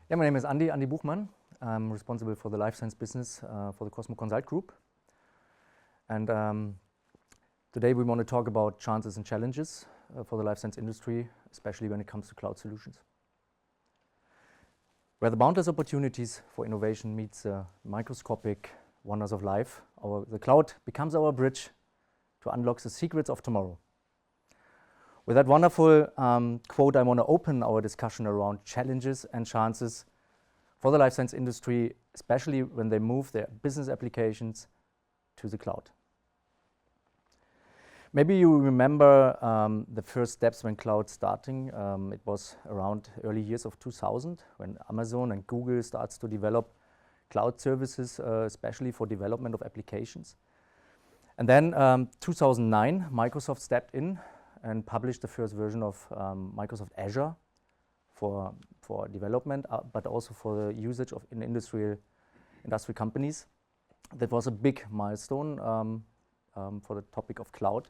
Yeah, my name is Andy Buchmann. I'm responsible for the life science business for the COSMO Consult Group. And today we want to talk about chances and challenges for the life science industry, especially when it comes to cloud solutions. Where the boundless opportunities for innovation meets the microscopic wonders of life, the cloud becomes our bridge to unlock the secrets of tomorrow. With that wonderful quote, I want to open our discussion around challenges and chances for the life science industry, especially when they move their business applications to the cloud. Maybe you remember the first steps when cloud starting. It was around early years of 2000 when Amazon and Google starts to develop cloud services, especially for development of applications. And then 2009, Microsoft stepped in and published the first version of Microsoft Azure for development, but also for the usage of in industrial companies. That was a big milestone for the topic of cloud.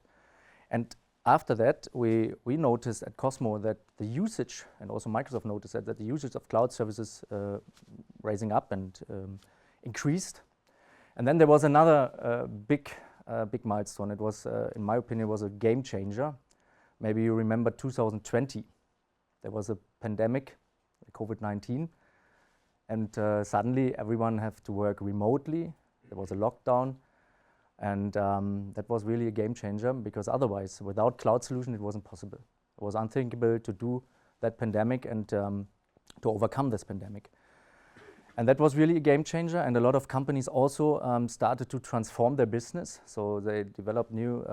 And after that, we noticed at Cosmo that the usage, and also Microsoft noticed that the usage of cloud services rising up and increased. And then there was another big milestone. It was, in my opinion, was a game changer. Maybe you remember 2020. There was a pandemic, COVID-19, and suddenly everyone had to work remotely. There was a lockdown, and that was really a game changer, because otherwise, without cloud solution, it wasn't possible. It was unthinkable to do that pandemic and to overcome this pandemic. And that was really a game changer, and a lot of companies also started to transform their business. So they developed new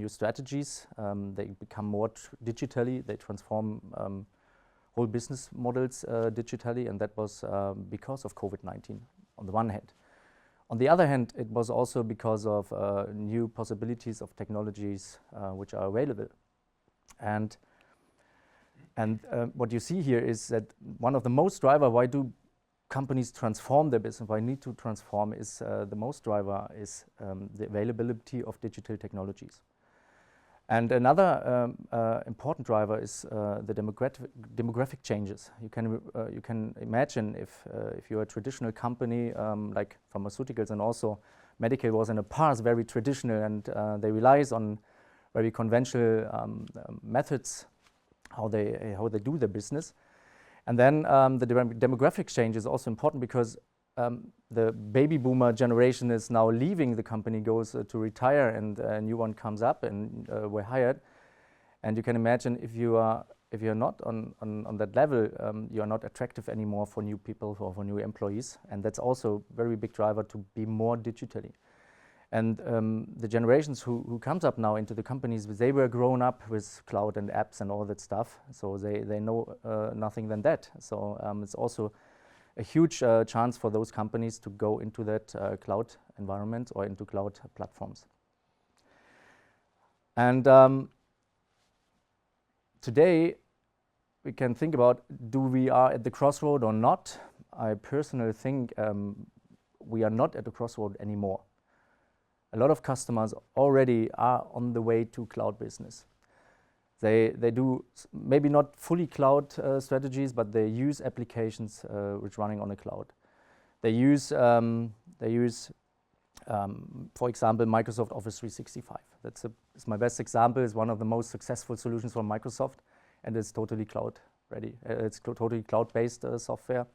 strategies. They become more digitally. They transform whole business models digitally, and that was because of COVID-19 on the one hand. On the other hand, it was also because of new possibilities of technologies which are available. And what you see here is that one of the most driver, why do companies transform their business, why need to transform, is the most driver is the availability of digital technologies. And another important driver is the demographic changes. You can imagine if you're a traditional company like pharmaceuticals, and also medical was in the past very traditional, and they relies on very conventional methods how they do their business. And then the demographic change is also important, because the baby boomer generation is now leaving the company, goes to retire, and a new one comes up, and we're hired. And you can imagine if you're not on that level, you are not attractive anymore for new people or for new employees. And that's also a very big driver to be more digitally. And the generations who comes up now into the companies, they were grown up with cloud and apps and all that stuff, so they know nothing than that. So it's also a huge chance for those companies to go into that cloud environment or into cloud platforms. And today we can think about, do we are at the crossroad or not? I personally think we are not at the crossroad anymore. A lot of customers already are on the way to cloud business. They do maybe not fully cloud strategies, but they use applications which running on a cloud. They use for example, Microsoft Office 365. That's my best example. It's one of the most successful solutions from Microsoft, and it's totally cloud ready. It's totally cloud-based software.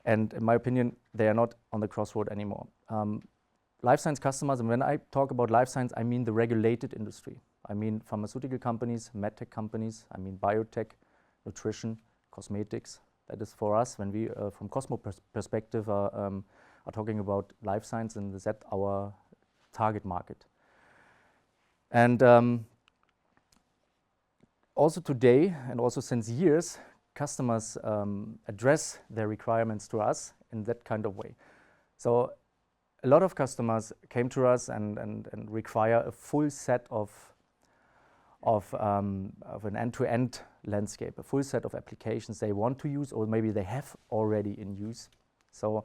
And in my opinion, they are not on the crossroad anymore. Life science customers, and when I talk about life science, I mean the regulated industry. I mean pharmaceutical companies, medtech companies, I mean biotech, nutrition, cosmetics. That is for us, when we, from Cosmo perspective, are talking about life science, and is that our target market. And also today, and also since years, customers address their requirements to us in that kind of way. So a lot of customers came to us and require a full set of an end-to-end landscape, a full set of applications they want to use, or maybe they have already in use. So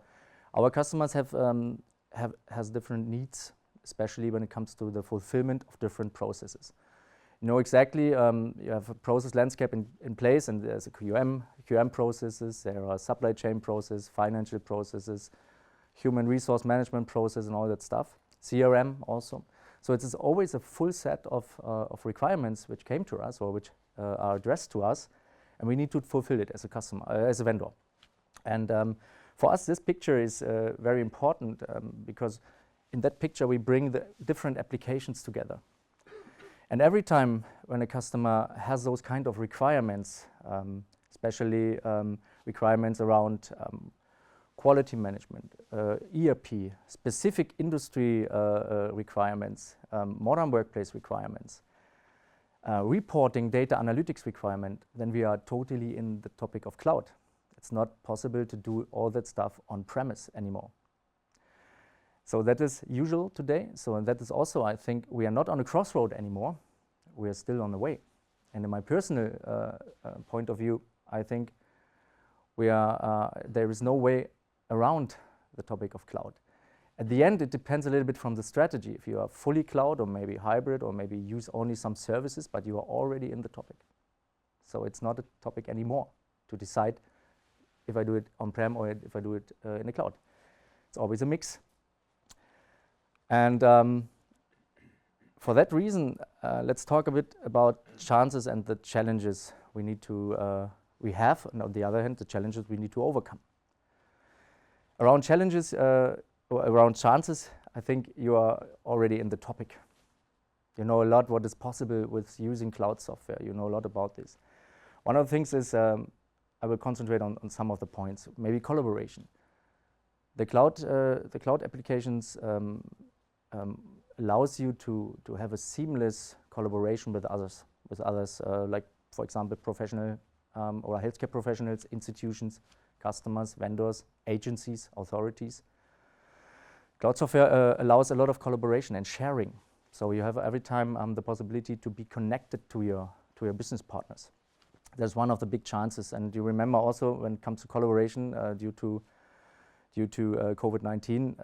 our customers has different needs, especially when it comes to the fulfillment of different processes. You know exactly, you have a process landscape in place, and there's a QM processes, there are supply chain processes, financial processes, human resource management process and all that stuff, CRM also. So it is always a full set of requirements which came to us or which are addressed to us, and we need to fulfill it as a customer, as a vendor. And for us, this picture is very important because in that picture we bring the different applications together. And every time when a customer has those kind of requirements, especially requirements around quality management, ERP, specific industry requirements, modern workplace requirements, reporting, data analytics requirement, then we are totally in the topic of cloud. It's not possible to do all that stuff on premise anymore. So that is usual today. So that is also, I think, we are not on a crossroad anymore. We are still on the way. And in my personal point of view, I think we are, there is no way around the topic of cloud. At the end, it depends a little bit from the strategy. If you are fully cloud or maybe hybrid or maybe use only some services, but you are already in the topic. So it's not a topic anymore to decide if I do it on-prem or if I do it in the cloud. It's always a mix. And for that reason, let's talk a bit about chances and the challenges we need to, we have, and on the other hand, the challenges we need to overcome. Around challenges, or around chances, I think you are already in the topic. You know a lot what is possible with using cloud software. You know a lot about this. One of the things is, I will concentrate on some of the points, maybe collaboration. The cloud applications allows you to have a seamless collaboration with others, like, for example, professional or healthcare professionals, institutions, customers, vendors, agencies, authorities. Cloud software allows a lot of collaboration and sharing. So you have every time the possibility to be connected to your business partners. That's one of the big chances. And you remember also when it comes to collaboration due to COVID-19,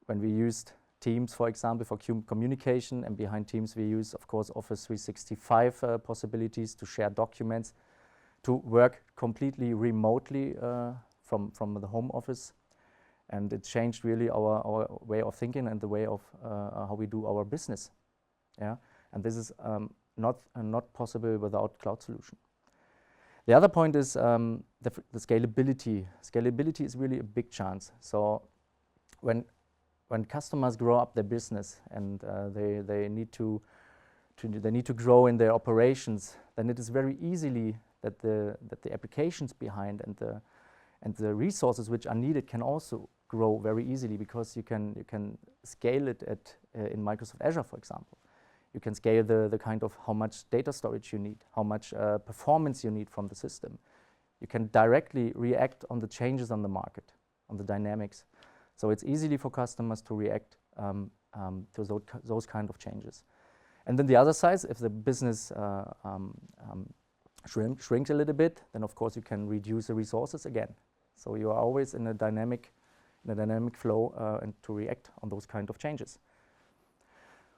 when we used Teams, for example, for communication, and behind Teams we use, of course, Office 365 possibilities to share documents, to work completely remotely from the home office. And it changed really our way of thinking and the way of how we do our business. Yeah? And this is not possible without cloud solution. The other point is the scalability. Scalability is really a big chance. So when customers grow up their business and they need to grow in their operations, then it is very easily that the applications behind and the resources which are needed can also grow very easily, because you can scale it in Microsoft Azure, for example. You can scale the kind of how much data storage you need, how much performance you need from the system. You can directly react on the changes on the market, on the dynamics. So it's easily for customers to react to those kind of changes. And then the other side, if the business shrinks a little bit, then of course you can reduce the resources again. So you are always in a dynamic flow and to react on those kind of changes.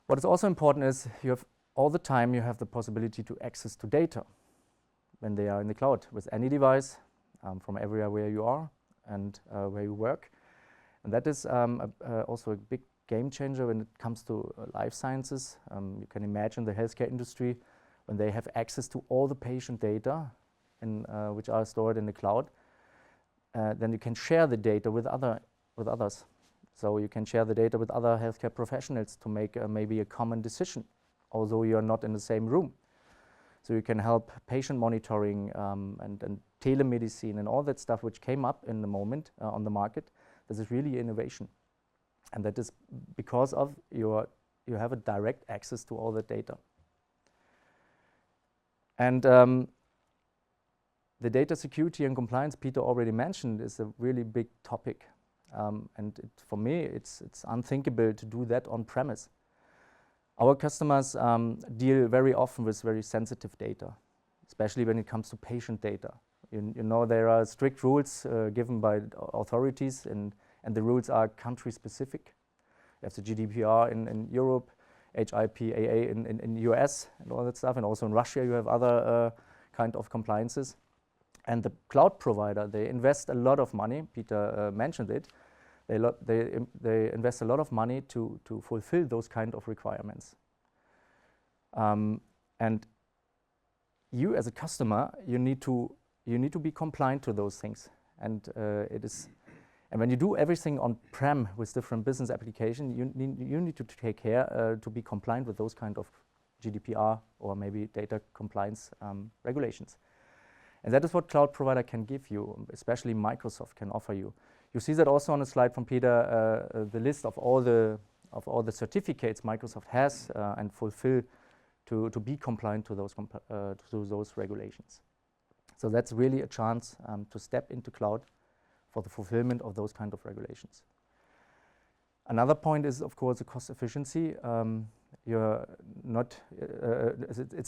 What is also important is you have all the time you have the possibility to access to data when they are in the cloud with any device from everywhere where you are and where you work. And that is also a big game changer when it comes to life sciences. You can imagine the healthcare industry when they have access to all the patient data which are stored in the cloud. Then you can share the data with others. So you can share the data with other healthcare professionals to make maybe a common decision, although you are not in the same room. So you can help patient monitoring and telemedicine and all that stuff which came up in the moment on the market. This is really innovation. And that is because of you have a direct access to all the data. And the data security and compliance Peter already mentioned is a really big topic. And for me, it's unthinkable to do that on premise. Our customers deal very often with very sensitive data, especially when it comes to patient data. You know, there are strict rules given by authorities, and the rules are country specific. You have the GDPR in Europe, HIPAA in US and all that stuff, and also in Russia you have other kind of compliances. And the cloud provider, they invest a lot of money. Peter mentioned it. They invest a lot of money to fulfill those kind of requirements. And you as a customer, you need to be compliant to those things. And and when you do everything on-prem with different business applications, you need to take care to be compliant with those kind of GDPR or maybe data compliance regulations. And that is what cloud provider can give you, especially Microsoft can offer you. You see that also on a slide from Peter, the list of all the certificates Microsoft has and fulfill to be compliant to those regulations. So that's really a chance to step into cloud for the fulfillment of those kind of regulations. Another point is, of course, the cost efficiency. It's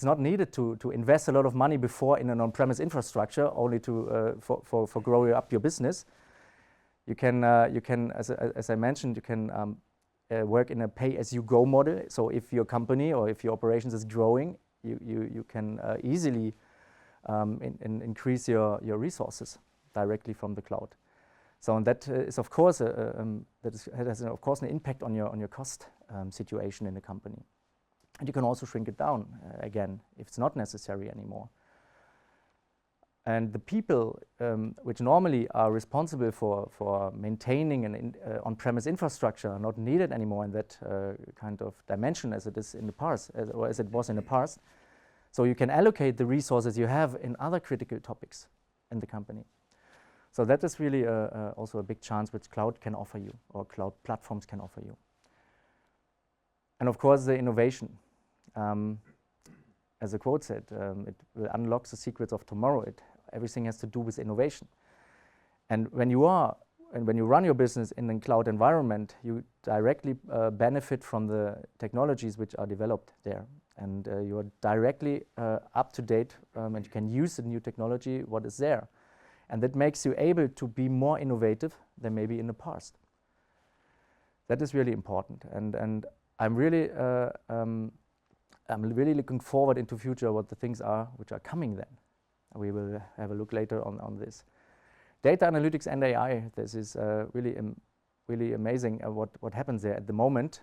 not needed to invest a lot of money before in an on-premise infrastructure only for growing up your business. You can, as I mentioned, you can work in a pay-as-you-go model. So if your company or if your operations is growing, you can easily increase your resources directly from the cloud. So and that is of course has of course an impact on your cost situation in the company. And you can also shrink it down again if it's not necessary anymore. And the people which normally are responsible for maintaining an on-premise infrastructure are not needed anymore in that kind of dimension as it is in the past, or as it was in the past. So you can allocate the resources you have in other critical topics in the company. So that is really also a big chance which cloud can offer you, or cloud platforms can offer you. And of course the innovation. As the quote said, it will unlock the secrets of tomorrow. Everything has to do with innovation. And when you run your business in a cloud environment, you directly benefit from the technologies which are developed there. And you are directly up to date and you can use the new technology, what is there. And that makes you able to be more innovative than maybe in the past. That is really important. And I'm really looking forward into future what the things are which are coming then. We will have a look later on this. Data analytics and AI, this is really amazing what happens there at the moment,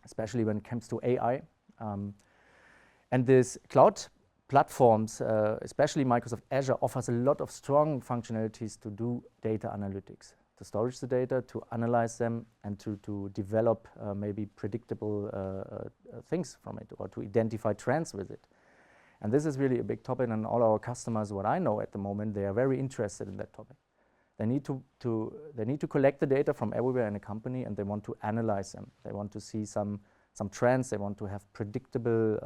especially when it comes to AI. And this cloud platforms, especially Microsoft Azure, offers a lot of strong functionalities to do data analytics, to storage the data, to analyze them, and to develop maybe predictable things from it, or to identify trends with it. And this is really a big topic, and all our customers, what I know at the moment, they are very interested in that topic. They need to collect the data from everywhere in a company, and they want to analyze them. They want to see some trends. They want to have predictable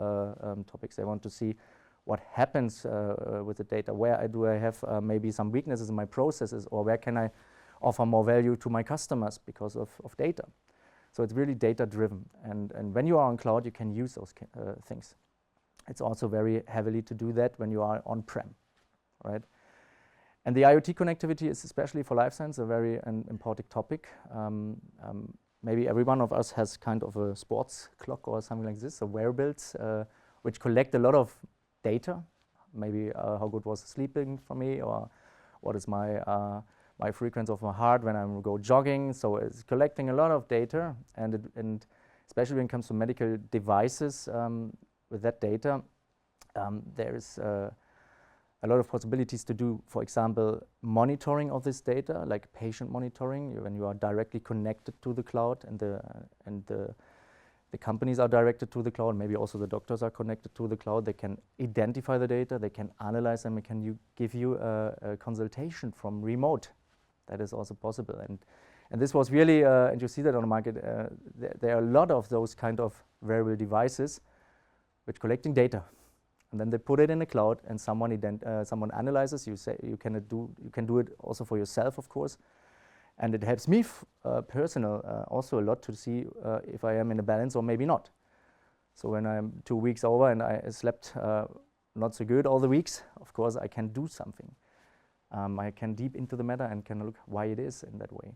topics. They want to see what happens with the data. Where do I have maybe some weaknesses in my processes, or where can I offer more value to my customers because of data? So it's really data driven. And when you are on cloud, you can use those things. It's also very heavily to do that when you are on-prem, right? And the IoT connectivity is, especially for life science, a very important topic. Maybe every one of us has kind of a sports clock or something like this, so wearables, which collect a lot of data. Maybe how good was sleeping for me, or what is my frequency of my heart when I go jogging. So it's collecting a lot of data, and especially when it comes to medical devices, with that data, there is a lot of possibilities to do, for example, monitoring of this data, like patient monitoring, when you are directly connected to the cloud, and the companies are directed to the cloud. Maybe also the doctors are connected to the cloud. They can identify the data, they can analyze them, and can give you a consultation from remote. That is also possible. And this was really, and you see that on the market, there are a lot of those kind of wearable devices which collecting data. And then they put it in the cloud, and someone analyzes. You can do it also for yourself, of course. And it helps me personal also a lot to see if I am in a balance or maybe not. So when I'm 2 weeks over and I slept not so good all the weeks, of course I can do something. I can deep into the matter and can look why it is in that way.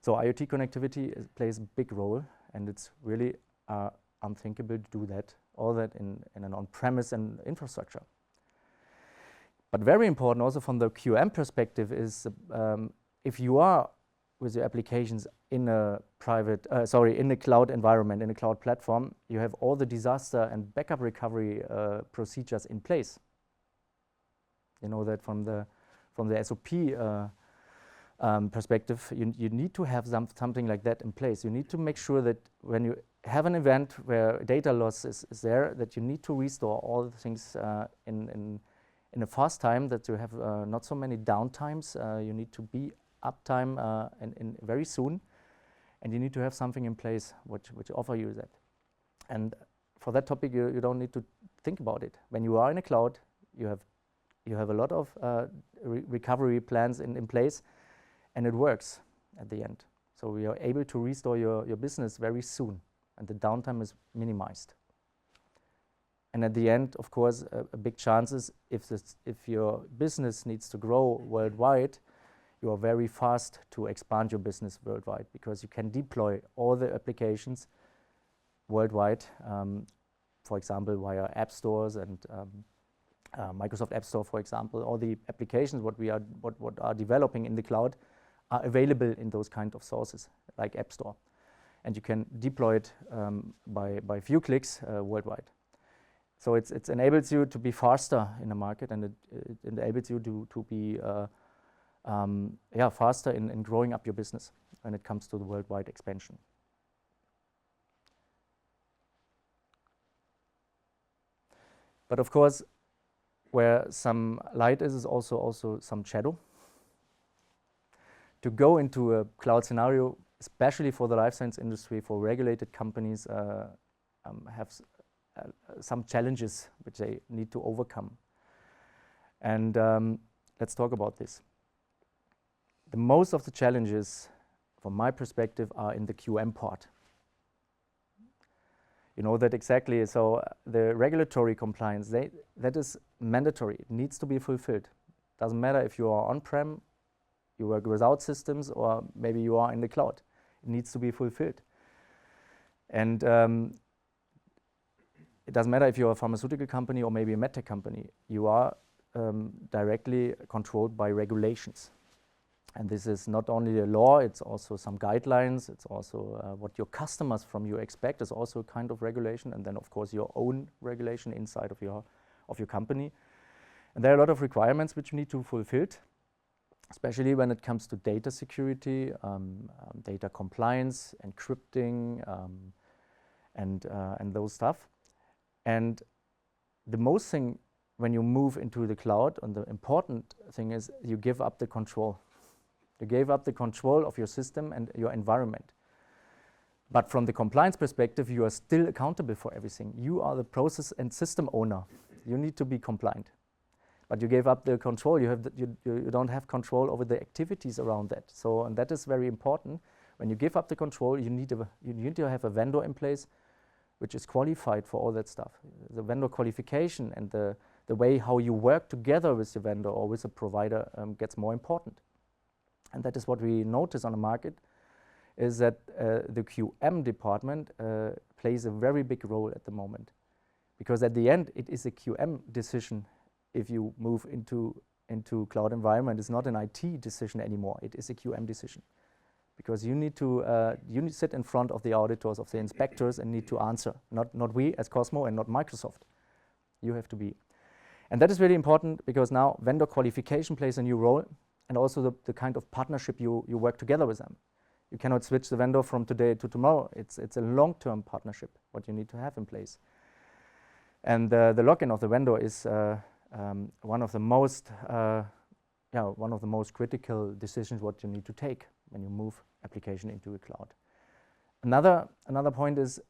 So IoT connectivity plays a big role, and it's really unthinkable to do that, all that in an on-premise and infrastructure. But very important also from the QM perspective is if you are with your applications in a in a cloud environment, in a cloud platform, you have all the disaster and backup recovery procedures in place. You know that from the SOP perspective, you need to have something like that in place. You need to make sure that when you have an event where data loss is there, that you need to restore all the things in a fast time, that you have not so many downtimes. You need to be uptime in very soon, and you need to have something in place which offer you that. And for that topic, you don't need to think about it. When you are in a cloud, you have a lot of recovery plans in place, and it works at the end. So we are able to restore your business very soon, and the downtime is minimized. And at the end, of course, a big chance is if your business needs to grow worldwide, you are very fast to expand your business worldwide, because you can deploy all the applications worldwide, for example, via app stores and Microsoft App Store, for example. All the applications what are developing in the cloud are available in those kind of sources, like App Store. And you can deploy it by few clicks worldwide. So it enables you to be faster in the market, and it enables you to be faster in growing up your business when it comes to the worldwide expansion. But of course, where some light is also some shadow. To go into a cloud scenario, especially for the life science industry, for regulated companies, have some challenges which they need to overcome. And let's talk about this. The most of the challenges, from my perspective, are in the QM part. You know that exactly. So the regulatory compliance, that is mandatory. It needs to be fulfilled. Doesn't matter if you are on-prem, you work without systems, or maybe you are in the cloud. It needs to be fulfilled. And it doesn't matter if you're a pharmaceutical company or maybe a medtech company. You are directly controlled by regulations. And this is not only a law, it's also some guidelines, it's also what your customers from you expect is also a kind of regulation, and then of course your own regulation inside of your company. And there are a lot of requirements which you need to fulfill, especially when it comes to data security, data compliance, encrypting, and those stuff. And the most thing when you move into the cloud, and the important thing is you give up the control. You gave up the control of your system and your environment. But from the compliance perspective, you are still accountable for everything. You are the process and system owner. You need to be compliant. But you gave up the control. You don't have control over the activities around that. So, and that is very important. When you give up the control, you need to have a vendor in place which is qualified for all that stuff. The vendor qualification and the way how you work together with the vendor or with a provider gets more important. And that is what we notice on the market, is that the QM department plays a very big role at the moment. Because at the end, it is a QM decision if you move into cloud environment. It's not an IT decision anymore. It is a QM decision. Because you need to sit in front of the auditors, of the inspectors, and need to answer. Not we as COSMO and not Microsoft. You have to be. And that is really important, because now vendor qualification plays a new role, and also the kind of partnership you work together with them. You cannot switch the vendor from today to tomorrow. It's a long-term partnership, what you need to have in place. And the lock-in of the vendor is one of the most critical decisions what you need to take when you move application into a cloud. Another point is,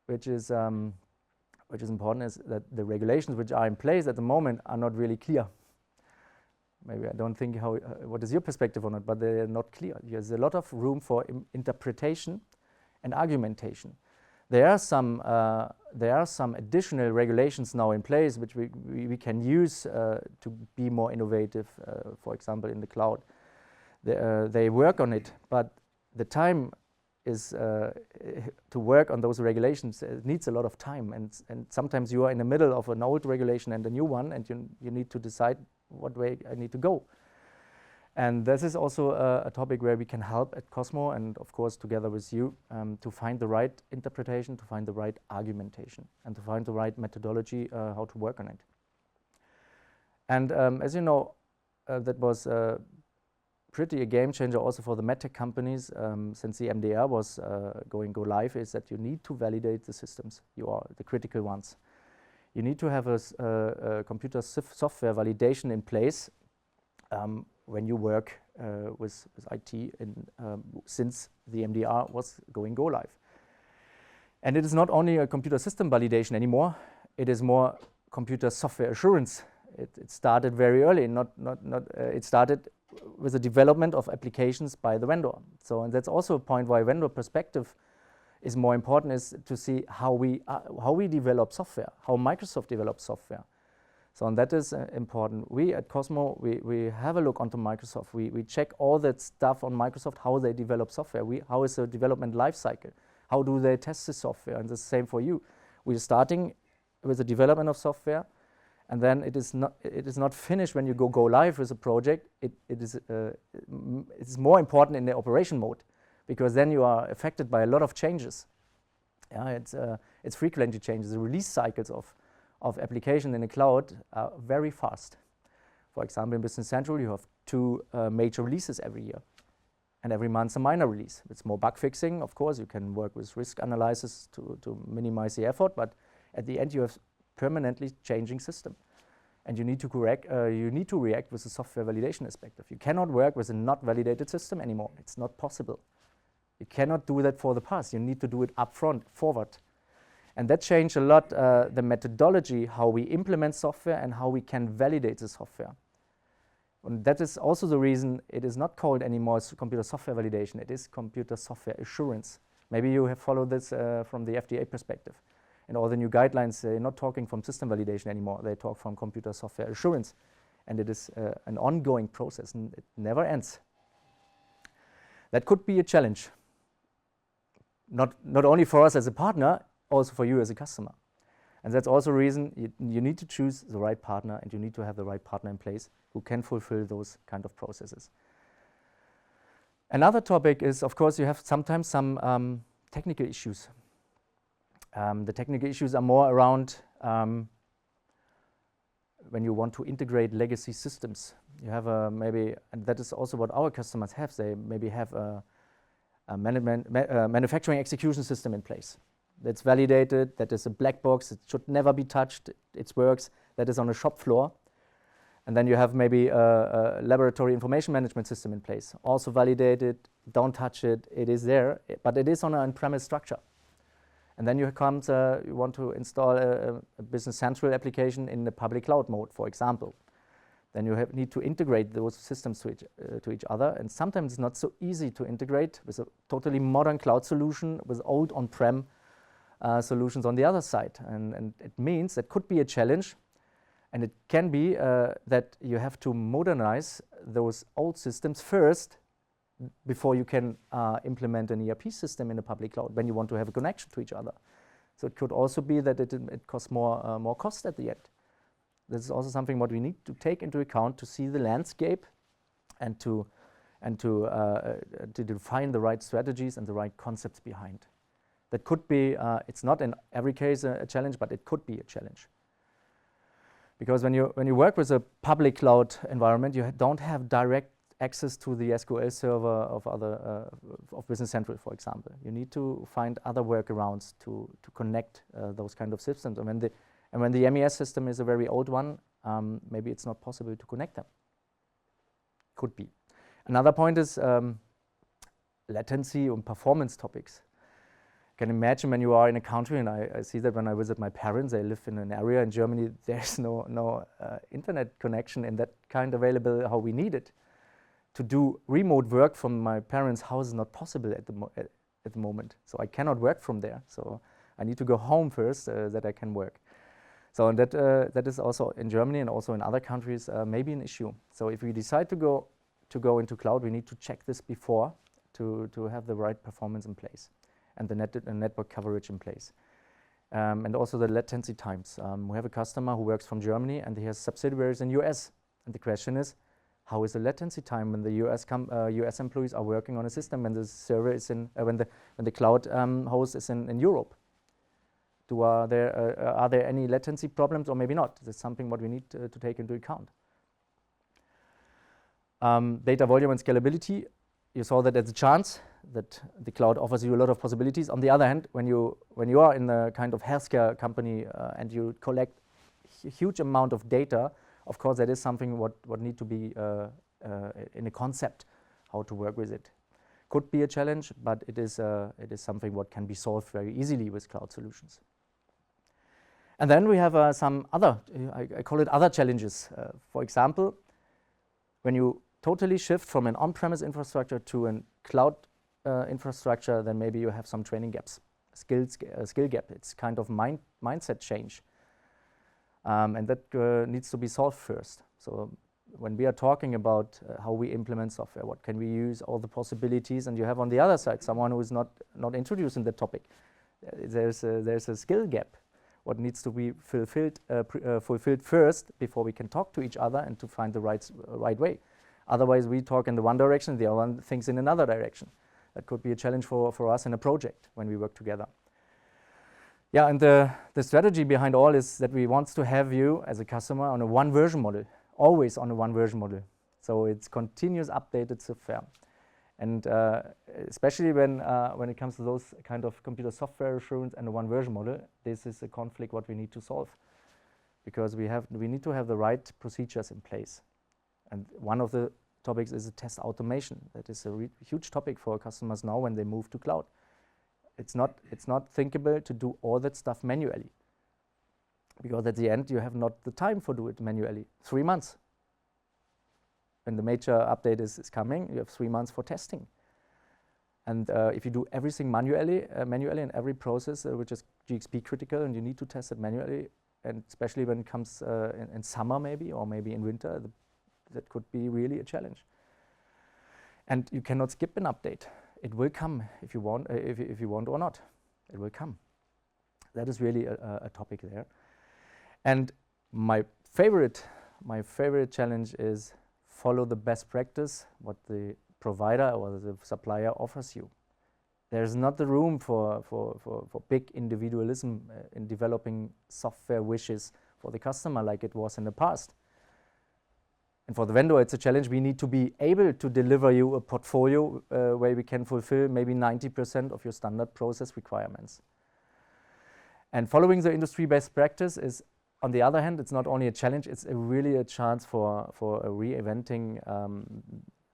which is important, is that the regulations which are in place at the moment are not really clear. Maybe I don't think what is your perspective on it, but they're not clear. There's a lot of room for interpretation and argumentation. There are some additional regulations now in place which we can use to be more innovative, for example, in the cloud. They work on it, but the time is to work on those regulations needs a lot of time, and sometimes you are in the middle of an old regulation and a new one, and you need to decide what way I need to go. And this is also a topic where we can help at COSMO, and of course together with you, to find the right interpretation, to find the right argumentation, and to find the right methodology how to work on it. And as you know, that was pretty a game changer also for the medtech companies, since the MDR was go live, is that you need to validate the systems, the critical ones. You need to have a computer software validation in place when you work with IT since the MDR was go live. And it is not only a computer system validation anymore, it is more computer software assurance. It started very early, it started with the development of applications by the vendor. So, and that's also a point why vendor perspective is more important, is to see how we develop software, how Microsoft develops software. So, and that is important. We at COSMO, we have a look onto Microsoft. We check all that stuff on Microsoft, how they develop software. How is the development life cycle? How do they test the software? And the same for you. We're starting with the development of software, and then it is not finished when you go live with a project. It's more important in the operation mode, because then you are affected by a lot of changes. Yeah, it's frequently changes. The release cycles of application in the cloud are very fast. For example, in Business Central, you have 2 major releases every year, and every month a minor release. It's more bug fixing, of course. You can work with risk analysis to minimize the effort, but at the end you have permanently changing system, and you need to react with the software validation perspective. You cannot work with a not validated system anymore. It's not possible. You cannot do that for the past. You need to do it upfront, forward. And that changed a lot the methodology, how we implement software and how we can validate the software. And that is also the reason it is not called anymore computer software validation. It is computer software assurance. Maybe you have followed this from the FDA perspective. And all the new guidelines, they're not talking from system validation anymore. They talk from computer software assurance. And it is an ongoing process, and it never ends. That could be a challenge. Not only for us as a partner, also for you as a customer. And that's also a reason you need to choose the right partner, and you need to have the right partner in place who can fulfill those kind of processes. Another topic is, of course, you have sometimes some technical issues. The technical issues are more around when you want to integrate legacy systems. You have maybe, and that is also what our customers have, they maybe have a manufacturing execution system in place. That's validated, that is a black box, it should never be touched, it works, that is on a shop floor. And then you have maybe a laboratory information management system in place, also validated, don't touch it, it is there, but it is on an on-premise structure. And then you want to install a Business Central application in the public cloud mode, for example. Then you need to integrate those systems to each other, and sometimes it's not so easy to integrate with a totally modern cloud solution with old on-prem solutions on the other side. And it means that could be a challenge, and it can be that you have to modernize those old systems first before you can implement an ERP system in the public cloud when you want to have a connection to each other. So it could also be that it costs more cost at the end. This is also something what we need to take into account to see the landscape and to define the right strategies and the right concepts behind. That could be, it's not in every case a challenge, but it could be a challenge. Because when you work with a public cloud environment, you don't have direct access to the SQL server of Business Central, for example. You need to find other workarounds to connect those kind of systems. And when the MES system is a very old one, maybe it's not possible to connect them. Could be. Another point is latency and performance topics. You can imagine when you are in a country, and I see that when I visit my parents, they live in an area in Germany, there's no internet connection in that kind available how we need it. To do remote work from my parents' house is not possible at the moment. So I cannot work from there. So I need to go home first that I can work. So that is also in Germany and also in other countries maybe an issue. So if we decide to go into cloud, we need to check this before to have the right performance in place and the network coverage in place. And also the latency times. We have a customer who works from Germany and he has subsidiaries in US. And the question is, how is the latency time when the US employees are working on a system when the server is when the cloud host is in Europe? Are there any latency problems or maybe not? That's something what we need to take into account. Data volume and scalability. You saw that as a chance that the cloud offers you a lot of possibilities. On the other hand, when you are in a kind of healthcare company and you collect a huge amount of data, of course that is something what need to be in a concept how to work with it. Could be a challenge, but it is something what can be solved very easily with cloud solutions. And then we have some other, I call it other challenges. For example, when you totally shift from an on-premise infrastructure to a cloud infrastructure, then maybe you have some training gaps, skill gap. It's kind of mindset change. And that needs to be solved first. So when we are talking about how we implement software, what can we use, all the possibilities, and you have on the other side someone who is not introduced in the topic, there's a skill gap. What needs to be fulfilled first before we can talk to each other and to find the right way. Otherwise, we talk in the one direction, the other one thinks in another direction. That could be a challenge for us in a project when we work together. Yeah, and the strategy behind all is that we want to have you as a customer on a one version model, always on a one version model. So it's continuous updated software. And especially when it comes to those kind of computer software assurance and a one version model, this is a conflict what we need to solve. Because we need to have the right procedures in place. And one of the topics is test automation. That is a huge topic for customers now when they move to cloud. It's not thinkable to do all that stuff manually. Because at the end, you have not the time for do it manually. 3 months. When the major update is coming, you have 3 months for testing. And if you do everything manually in every process, which is GXP critical, and you need to test it manually, and especially when it comes in summer maybe, or maybe in winter, that could be really a challenge. And you cannot skip an update. It will come if you want, if you want or not. It will come. That is really a topic there. And my favorite challenge is follow the best practice what the provider or the supplier offers you. There's not the room for big individualism in developing software wishes for the customer like it was in the past. And for the vendor, it's a challenge. We need to be able to deliver you a portfolio where we can fulfill maybe 90% of your standard process requirements. And following the industry best practice is, on the other hand, it's not only a challenge, it's really a chance for reinventing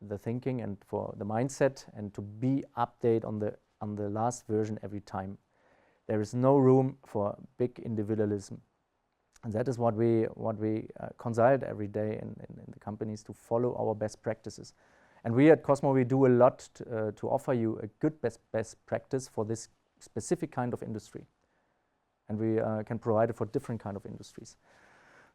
the thinking and for the mindset and to be updated on the last version every time. There is no room for big individualism. And that is what we consult every day in the companies, to follow our best practices. And we at COSMO, we do a lot to offer you a good best practice for this specific kind of industry. And we can provide it for different kind of industries.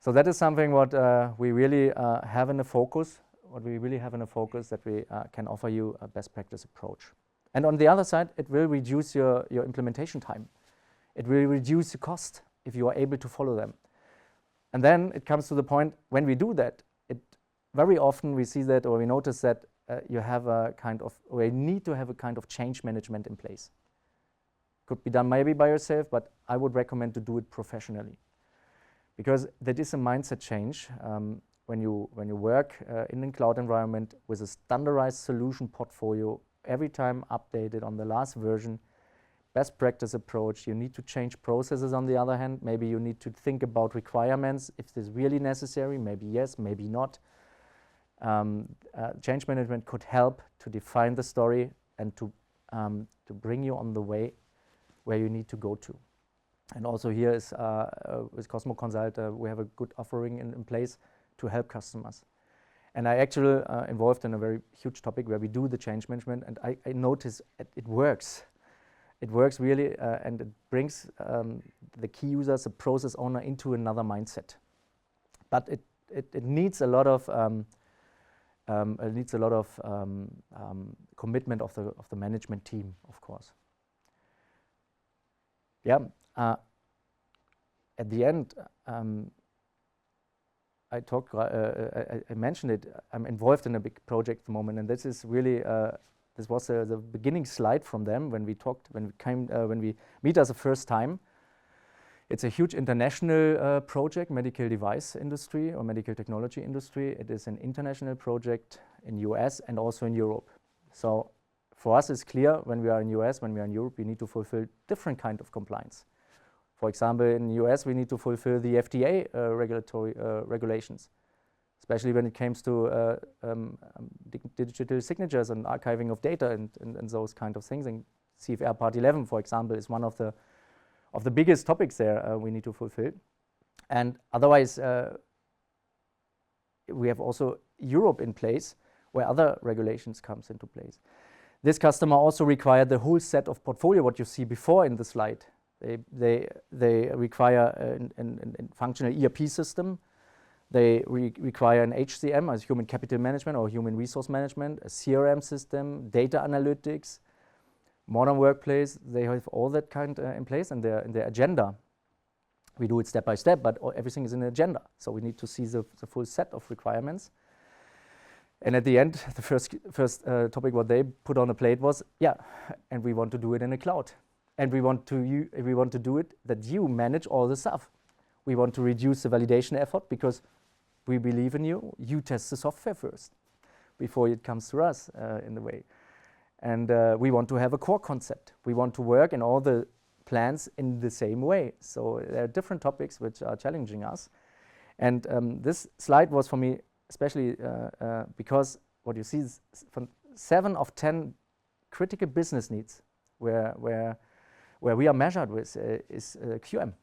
So that is something what we really have in the focus, that we can offer you a best practice approach. And on the other side, it will reduce your implementation time. It will reduce the cost if you are able to follow them. And then it comes to the point when we do that, very often we see that, or we notice that you need to have a kind of change management in place. Could be done maybe by yourself, but I would recommend to do it professionally. Because that is a mindset change when you work in a cloud environment with a standardized solution portfolio, every time updated on the last version, best practice approach. You need to change processes on the other hand. Maybe you need to think about requirements, if this is really necessary, maybe yes, maybe not. Change management could help to define the story and to bring you on the way where you need to go to. And also here is, with COSMO Consult, we have a good offering in place to help customers. And I actually involved in a very huge topic where we do the change management, and I notice it works. It works really, and it brings the key users, the process owner, into another mindset. But it needs a lot of it needs a lot of commitment of the management team, of course. Yeah. At the end, I mentioned it. I'm involved in a big project at the moment, and this is really this was the beginning slide from them when we talked, when we meet us the first time. It's a huge international project, medical device industry or medical technology industry. It is an international project in US and also in Europe. So for us, it's clear when we are in US, when we are in Europe, we need to fulfill different kind of compliance. For example, in the US, we need to fulfill the FDA regulatory regulations, especially when it comes to digital signatures and archiving of data and those kind of things. And CFR Part 11, for example, is one of the biggest topics there we need to fulfill. And otherwise, we have also Europe in place where other regulations comes into place. This customer also required the whole set of portfolio, what you see before in the slide. They require a functional ERP system. They require an HCM, as human capital management or human resource management, a CRM system, data analytics, modern workplace. They have all that kind in place in their agenda. We do it step by step, but everything is in the agenda. So we need to see the full set of requirements. And at the end, the first topic what they put on the plate was, yeah, and we want to do it in the cloud. And we want to do it that you manage all the stuff. We want to reduce the validation effort because we believe in you. You test the software first before it comes to us in the way. And we want to have a core concept. We want to work in all the plans in the same way. So there are different topics which are challenging us. And this slide was for me especially because what you see is from 7 of 10 critical business needs where we are measured with is QM.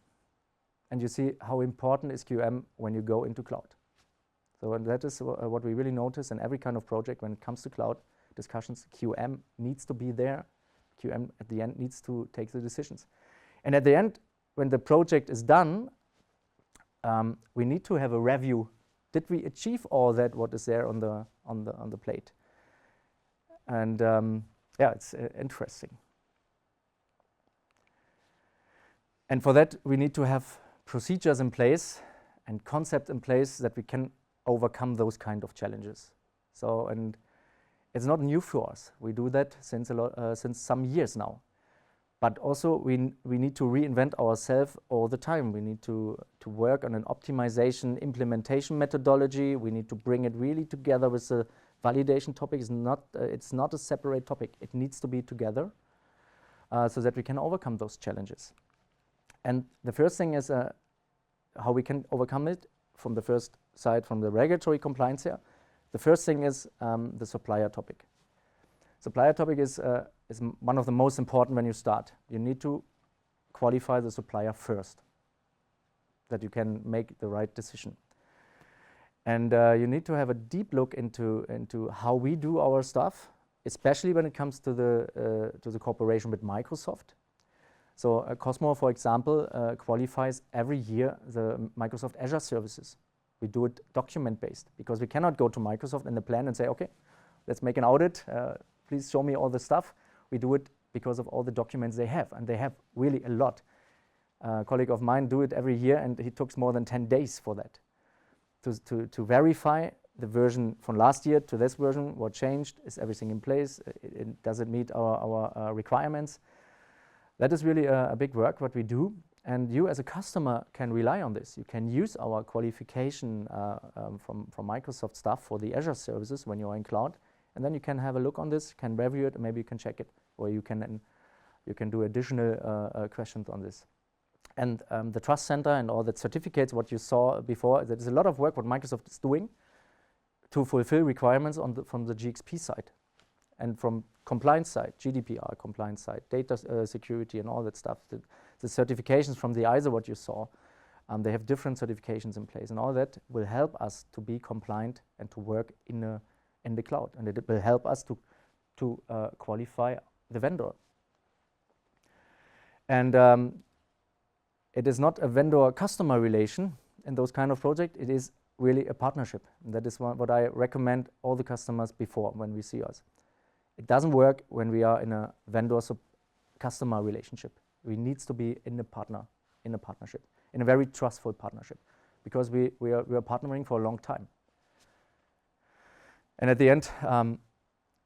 And you see how important is QM when you go into cloud. So and that is what we really notice in every kind of project when it comes to cloud discussions. QM needs to be there. QM at the end needs to take the decisions. And at the end, when the project is done, we need to have a review. Did we achieve all that what is there on the plate? And yeah, it's interesting. And for that, we need to have procedures in place and concept in place that we can overcome those kind of challenges. So, and it's not new for us. We do that since some years now. But also, we need to reinvent ourselves all the time. We need to work on an optimization implementation methodology. We need to bring it really together with the validation topic. It's not a separate topic. It needs to be together so that we can overcome those challenges. And the first thing is how we can overcome it from the first side, from the regulatory compliance here. The first thing is the supplier topic. Supplier topic is one of the most important when you start. You need to qualify the supplier first, that you can make the right decision. And you need to have a deep look into how we do our stuff, especially when it comes to the cooperation with Microsoft. So COSMO, for example, qualifies every year the Microsoft Azure services. We do it document-based because we cannot go to Microsoft in the plan and say, okay, let's make an audit. Please show me all the stuff. We do it because of all the documents they have, and they have really a lot. A colleague of mine do it every year, and he took more than 10 days for that to verify the version from last year to this version. What changed? Is everything in place? Does it meet our requirements? That is really a big work what we do, and you as a customer can rely on this. You can use our qualification from Microsoft stuff for the Azure services when you're in cloud, and then you can have a look on this, can review it, and maybe you can check it, or you can do additional questions on this. And the Trust Center and all the certificates, what you saw before, there is a lot of work what Microsoft is doing to fulfill requirements from the GXP side. And from compliance side, GDPR compliance side, data security and all that stuff, the certifications from the ISO, what you saw, they have different certifications in place, and all that will help us to be compliant and to work in the cloud, and it will help us to qualify the vendor. And it is not a vendor-customer relation in those kind of projects. It is really a partnership. And that is what I recommend all the customers before when we see us. It doesn't work when we are in a vendor-customer relationship. We need to be in a partnership, in a very trustful partnership, because we are partnering for a long time. And at the end,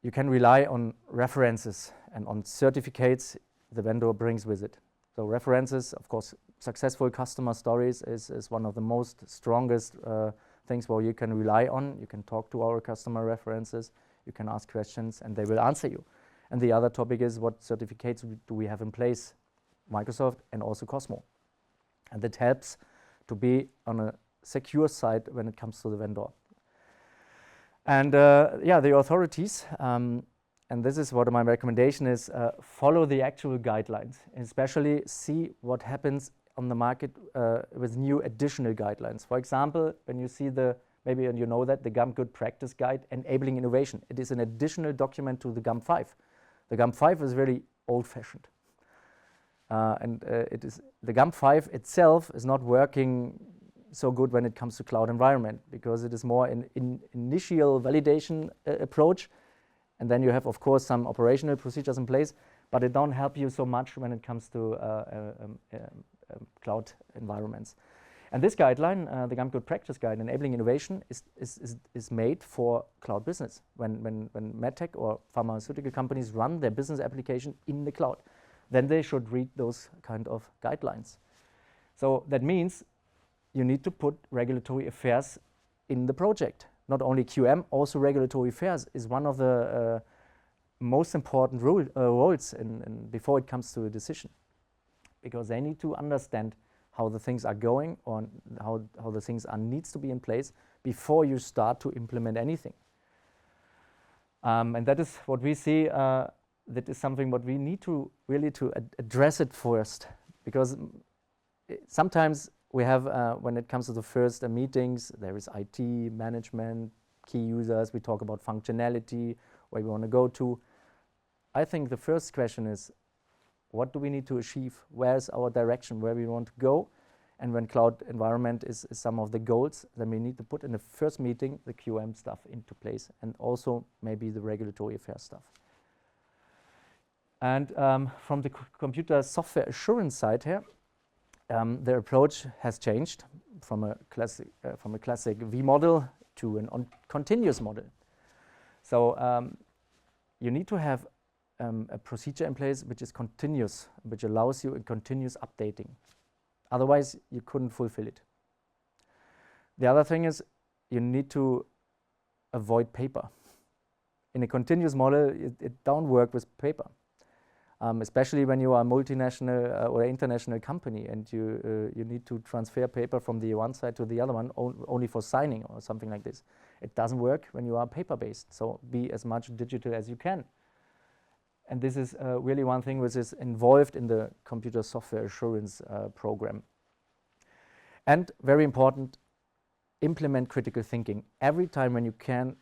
you can rely on references and on certificates the vendor brings with it. So references, of course, successful customer stories is one of the most strongest things where you can rely on. You can talk to our customer references, you can ask questions, and they will answer you. And the other topic is, what certificates do we have in place, Microsoft and also COSMO. And that helps to be on a secure side when it comes to the vendor. And the authorities, and this is what my recommendation is, follow the actual guidelines, and especially see what happens on the market with new additional guidelines. For example, when you see maybe you know that, the GAM Good Practice Guide Enabling Innovation. It is an additional document to the GAM 5. The GAM 5 is very old-fashioned. The GAM 5 itself is not working so good when it comes to cloud environment, because it is more an initial validation approach, and then you have, of course, some operational procedures in place, but it don't help you so much when it comes to cloud environments. And this guideline, the GAM Good Practice Guide Enabling Innovation, is made for cloud business. When medtech or pharmaceutical companies run their business application in the cloud, then they should read those kind of guidelines. So that means you need to put regulatory affairs in the project. Not only QM, also regulatory affairs is one of the most important roles before it comes to a decision, because they need to understand how the things are going, or how the things needs to be in place before you start to implement anything. And that is what we see. That is something what we need to really address it first, because sometimes we have, when it comes to the first meetings, there is IT, management, key users, we talk about functionality, where we want to go to. I think the first question is, what do we need to achieve? Where is our direction, where we want to go? And when cloud environment is some of the goals, then we need to put in the first meeting the QM stuff into place, and also maybe the regulatory affairs stuff. And from the computer software assurance side here, the approach has changed from a classic V model to a continuous model. So you need to have a procedure in place which is continuous, which allows you a continuous updating. Otherwise, you couldn't fulfill it. The other thing is, you need to avoid paper. In a continuous model, it don't work with paper. Especially when you are a multinational or international company, and you need to transfer paper from the one side to the other one only for signing or something like this. It doesn't work when you are paper-based, so be as much digital as you can. And this is really one thing which is involved in the computer software assurance program. And very important, implement critical thinking. Every time when you can,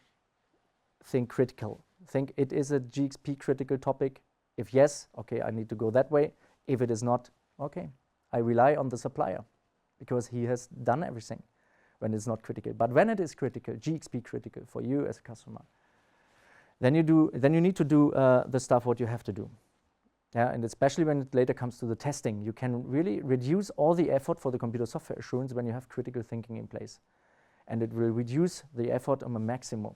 think critical. Think it is a GXP critical topic. If yes, okay, I need to go that way. If it is not, okay, I rely on the supplier, because he has done everything when it's not critical. But when it is critical, GXP critical for you as a customer, then you need to do the stuff what you have to do. Yeah, and especially when it later comes to the testing, you can really reduce all the effort for the computer software assurance when you have critical thinking in place. And it will reduce the effort on a maximum.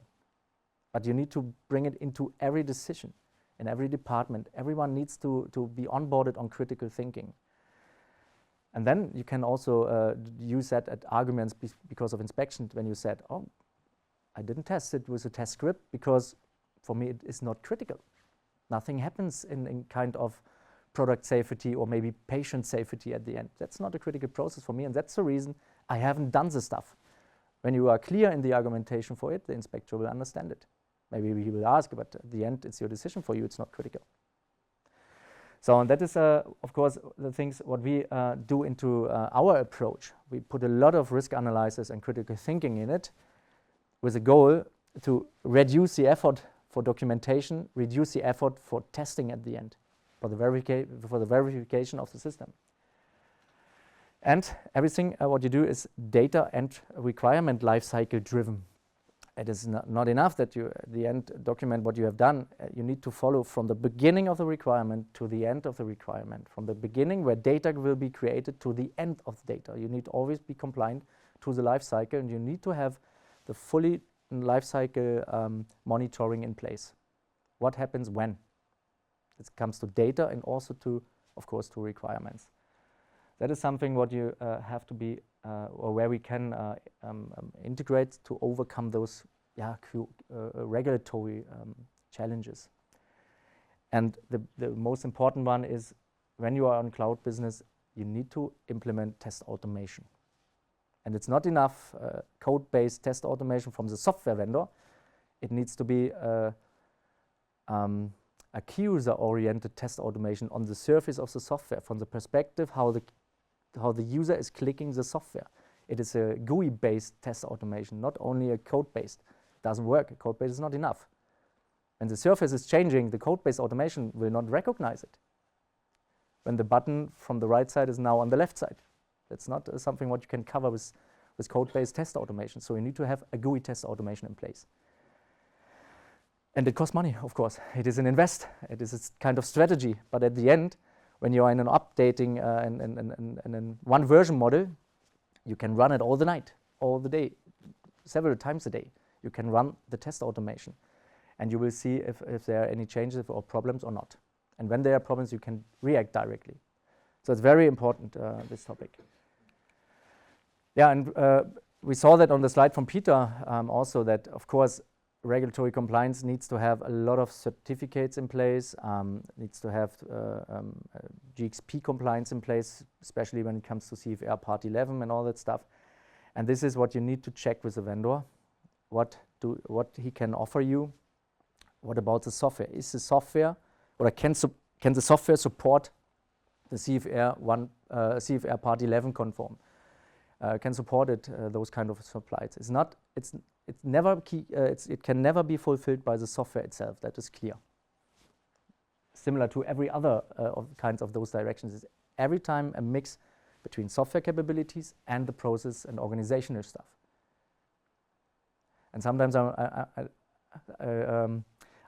But you need to bring it into every decision. In every department, everyone needs to be onboarded on critical thinking. And then you can also use that at arguments because of inspection, when you said, oh, I didn't test it with a test script because for me it is not critical. Nothing happens in kind of product safety or maybe patient safety at the end. That's not a critical process for me, and that's the reason I haven't done the stuff. When you are clear in the argumentation for it, the inspector will understand it. Maybe he will ask, but at the end, it's your decision for you. It's not critical. So, and that is, of course, the things what we do into our approach. We put a lot of risk analysis and critical thinking in it, with a goal to reduce the effort for documentation, reduce the effort for testing at the end, for the verification of the system. And everything what you do is data and requirement lifecycle driven. It is not enough that you at the end document what you have done. You need to follow from the beginning of the requirement to the end of the requirement. From the beginning where data will be created to the end of the data. You need to always be compliant to the life cycle, and you need to have the fully life cycle monitoring in place. What happens when? It comes to data and also to, of course, to requirements. That is something what you have to be, or where we can integrate to overcome those regulatory challenges. And the most important one is when you are on cloud business, you need to implement test automation. And it's not enough code-based test automation from the software vendor. It needs to be a key user-oriented test automation on the surface of the software, from the perspective how the user is clicking the software. It is a GUI-based test automation, not only a code-based. It doesn't work. Code-based is not enough. When the surface is changing, the code-based automation will not recognize it. When the button from the right side is now on the left side. That's not something what you can cover with code-based test automation. So you need to have a GUI test automation in place. And it costs money, of course. It is an invest. It is a kind of strategy. But at the end, when you are in an updating and one version model, you can run it all the night, all the day, several times a day. You can run the test automation. And you will see if there are any changes or problems or not. And when there are problems, you can react directly. So it's very important, this topic. Yeah, and we saw that on the slide from Peter also that, of course, regulatory compliance needs to have a lot of certificates in place, needs to have GXP compliance in place, especially when it comes to CFR Part 11 and all that stuff. And this is what you need to check with the vendor, what he can offer you. What about the software? Is the software, or can the software support the CFR Part 11 conform? Can support it, those kind of supplies. It can never be fulfilled by the software itself. That is clear. Similar to every other kinds of those directions, is every time a mix between software capabilities and the process and organizational stuff. And sometimes I'm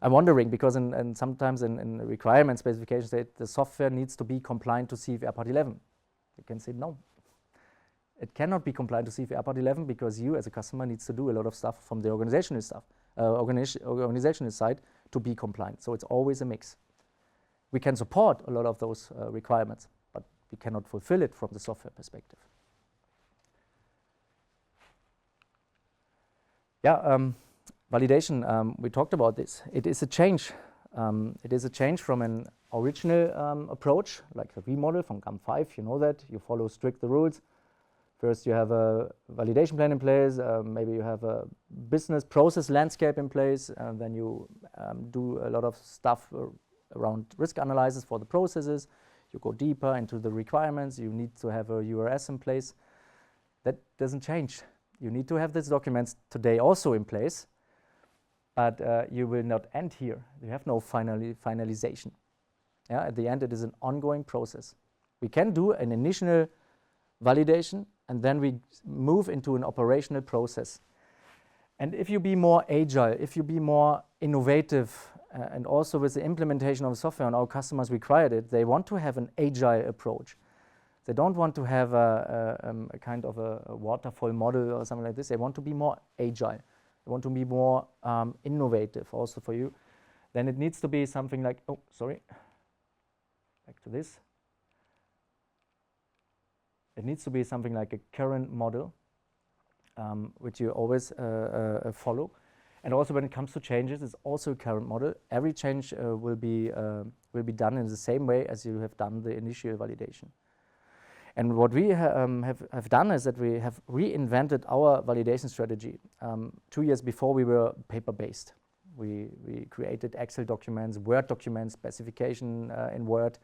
wondering, because sometimes in requirement specifications the software needs to be compliant to CFR Part 11. You can say no. It cannot be compliant to CFR Part 11 because you as a customer needs to do a lot of stuff from the organizational stuff, organizational side to be compliant. So it's always a mix. We can support a lot of those requirements, but we cannot fulfill it from the software perspective. Yeah, validation, we talked about this. It is a change. It is a change from an original approach, like the V model from GAM5, you know that. You follow strict the rules. First you have a validation plan in place, maybe you have a business process landscape in place, and then you do a lot of stuff around risk analysis for the processes. You go deeper into the requirements, you need to have a URS in place. That doesn't change. You need to have these documents today also in place, but you will not end here. You have no finalization. Yeah, at the end it is an ongoing process. We can do an initial validation, and then we move into an operational process. And if you be more agile, if you be more innovative, and also with the implementation of the software, and our customers required it, they want to have an agile approach. They don't want to have a kind of a waterfall model or something like this. They want to be more agile. They want to be more innovative also for you. Then it needs to be something like, oh, sorry, back to this. It needs to be something like a current model, which you always follow. And also when it comes to changes, it's also a current model. Every change will be done in the same way as you have done the initial validation. And what we have done is that we have reinvented our validation strategy. 2 years before we were paper-based. We created Excel documents, Word documents, specification in Word.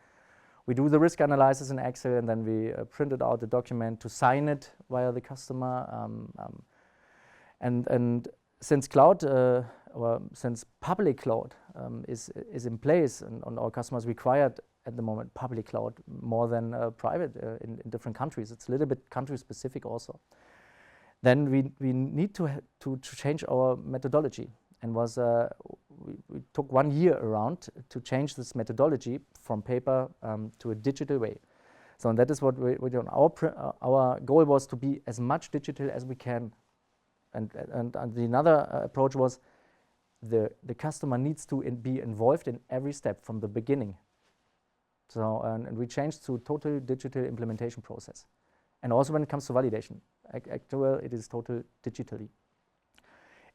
We do the risk analysis in Excel, and then we printed out the document to sign it via the customer. And since cloud since public cloud is in place and our customers required at the moment public cloud more than private in different countries. It's a little bit country specific also. Then we need to change our methodology, and we took 1 year around to change this methodology from paper to a digital way. So and that is what we do. Our goal was to be as much digital as we can, and the another approach was the customer needs to be involved in every step from the beginning. So and we changed to total digital implementation process, and also when it comes to validation, actually it is total digitally.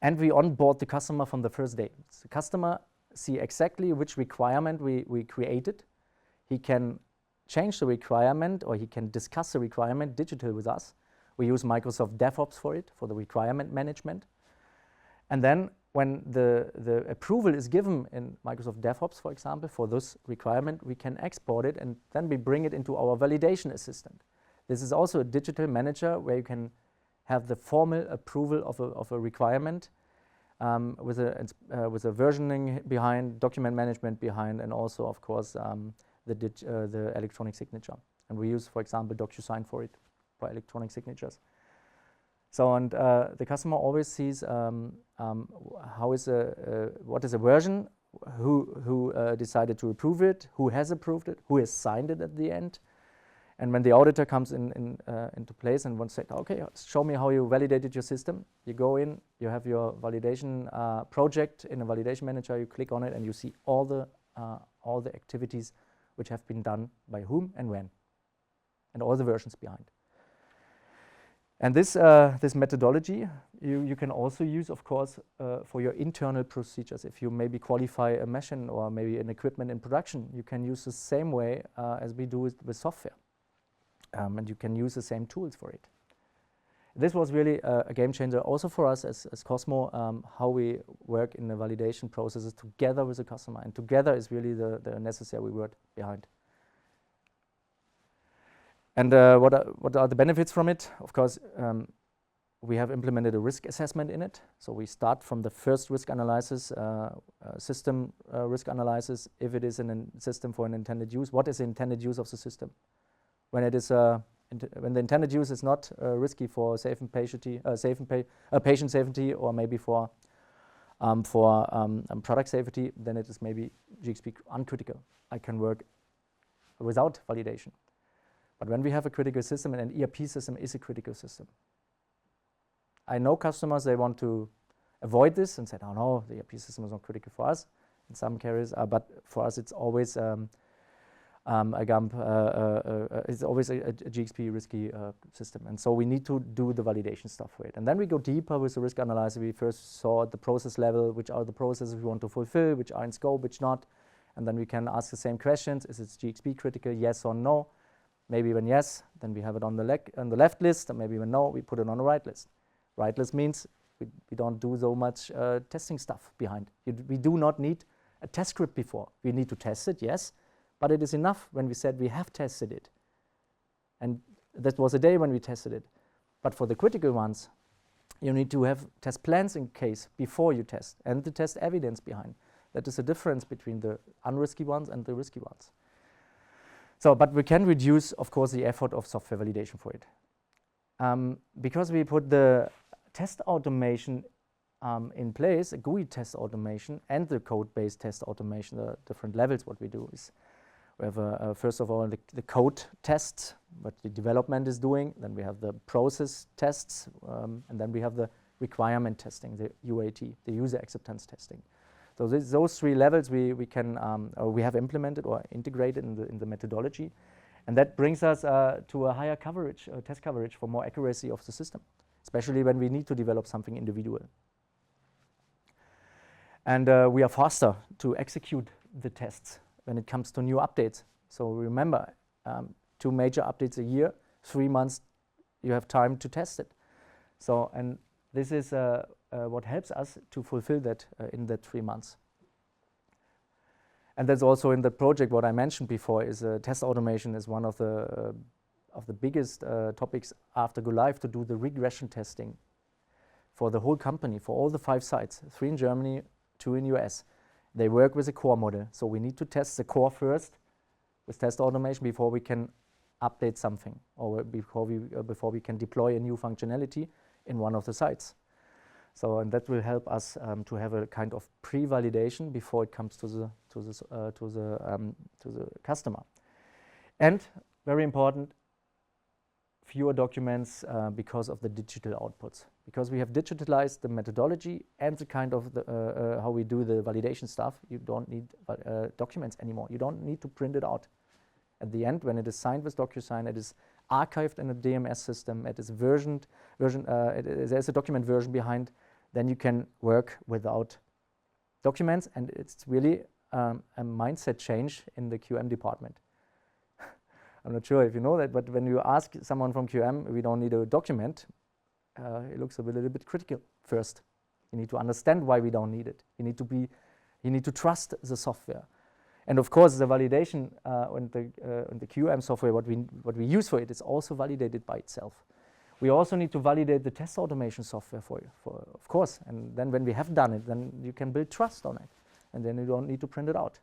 And we onboard the customer from the first day. So the customer see exactly which requirement we created. He can change the requirement, or he can discuss the requirement digital with us. We use Microsoft DevOps for it, for the requirement management. And then when the approval is given in Microsoft DevOps, for example, for this requirement, we can export it and then we bring it into our validation assistant. This is also a digital manager where you can have the formal approval of a requirement with a versioning behind, document management behind, and also, of course, the electronic signature. And we use, for example, DocuSign for it, for electronic signatures. So, and the customer always sees what is a version, who decided to approve it, who has approved it, who has signed it at the end. And when the auditor comes into place and wants to say, okay, show me how you validated your system, you go in, you have your validation project in a validation manager, you click on it, and you see all the activities which have been done by whom and when, and all the versions behind. And this methodology you can also use, of course, for your internal procedures. If you maybe qualify a machine or maybe an equipment in production, you can use the same way as we do with software. And you can use the same tools for it. This was really a game changer also for us as COSMO, how we work in the validation processes together with the customer. And together is really the necessary word behind. And what are the benefits from it? Of course, we have implemented a risk assessment in it. So we start from the first risk analysis, system risk analysis. If it is in a system for an intended use, what is the intended use of the system? When it is when the intended use is not risky for patient safety, or maybe for product safety, then it is maybe GXP uncritical. I can work without validation. But when we have a critical system, and an ERP system is a critical system, I know customers, they want to avoid this and say, oh no, the ERP system is not critical for us. In some cases, but for us, it's always it's always a GXP risky system, and so we need to do the validation stuff for it. And then we go deeper with the risk analysis. We first saw at the process level, which are the processes we want to fulfill, which are in scope, which not, and then we can ask the same questions: is it GXP critical, yes or no? Maybe when yes, then we have it on the left list, and maybe when no, we put it on the right list. Right list means we don't do so much testing stuff behind. We do not need a test script before. We need to test it, yes. But it is enough when we said we have tested it. And that was a day when we tested it. But for the critical ones, you need to have test plans in case before you test, and the test evidence behind. That is the difference between the unrisky ones and the risky ones. So, but we can reduce, of course, the effort of software validation for it. Because we put the test automation in place, a GUI test automation and the code-based test automation, the different levels. What we do is we have, first of all, the code tests, what the development is doing. Then we have the process tests, and then we have the requirement testing, the UAT, the user acceptance testing. So those three levels we have implemented or integrated in the methodology, and that brings us to a higher coverage, test coverage, for more accuracy of the system, especially when we need to develop something individual. And we are faster to execute the tests when it comes to new updates. So remember, 2 major updates a year, 3 months you have time to test it. So, and this is what helps us to fulfill that in that 3 months. And that's also in the project what I mentioned before, is test automation is one of the biggest topics after go live, to do the regression testing for the whole company, for all the 5 sites, 3 in Germany, 2 in US. They work with a core model. So we need to test the core first with test automation before we can update something, or before we can deploy a new functionality in one of the sites. So, and that will help us to have a kind of pre-validation before it comes to the customer. And very important, fewer documents because of the digital outputs. Because we have digitalized the methodology and the kind of how we do the validation stuff, you don't need documents anymore. You don't need to print it out. At the end, when it is signed with DocuSign, it is archived in a DMS system, it is versioned, there's a document version behind, then you can work without documents, and it's really a mindset change in the QM department. I'm not sure if you know that, but when you ask someone from QM, we don't need a document, it looks a little bit critical first. You need to understand why we don't need it. You need to trust the software. And of course, the validation and the QM software, what we use for it, is also validated by itself. We also need to validate the test automation software for of course. And then when we have done it, then you can build trust on it, and then you don't need to print it out.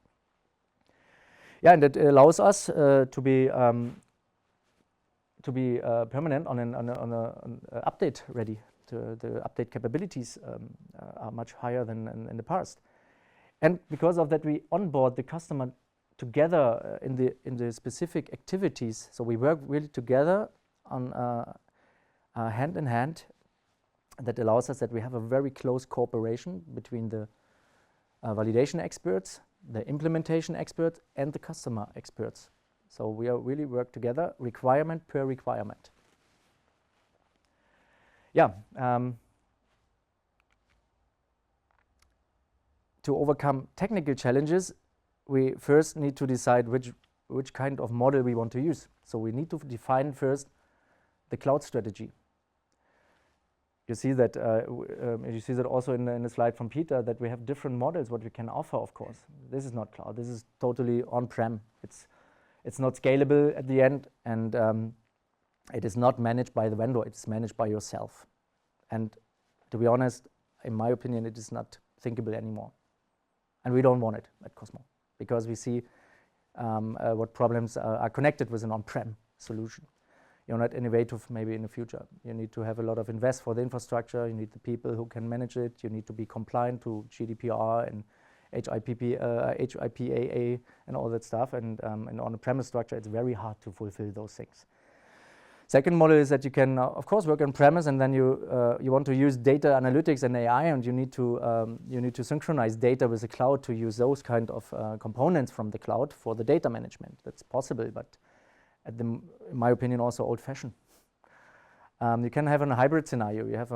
Yeah, and it allows us to be permanent on an update ready. The update capabilities are much higher than in the past. And because of that, we onboard the customer together in the specific activities. So we work really together on hand in hand. That allows us that we have a very close cooperation between the validation experts, the implementation experts, and the customer experts. So we are really work together, requirement per requirement. Yeah. To overcome technical challenges, we first need to decide which kind of model we want to use. So we need to define first the cloud strategy. You see that also in the slide from Peter, that we have different models what we can offer. Of course, this is not cloud. This is totally on-prem. It's not scalable at the end, and it is not managed by the vendor. It's managed by yourself. And to be honest, in my opinion, it is not thinkable anymore. And we don't want it at COSMO, because we see what problems are connected with an on-prem solution. You're not innovative maybe in the future. You need to have a lot of invest for the infrastructure. You need the people who can manage it. You need to be compliant to GDPR and HIPAA and all that stuff. And on a premise structure, it's very hard to fulfill those things. Second model is that you can, of course, work on premise, and then you want to use data analytics and AI, and you need to synchronize data with the cloud to use those kind of components from the cloud for the data management. That's possible, but in my opinion, also old-fashioned. You can have a hybrid scenario. You have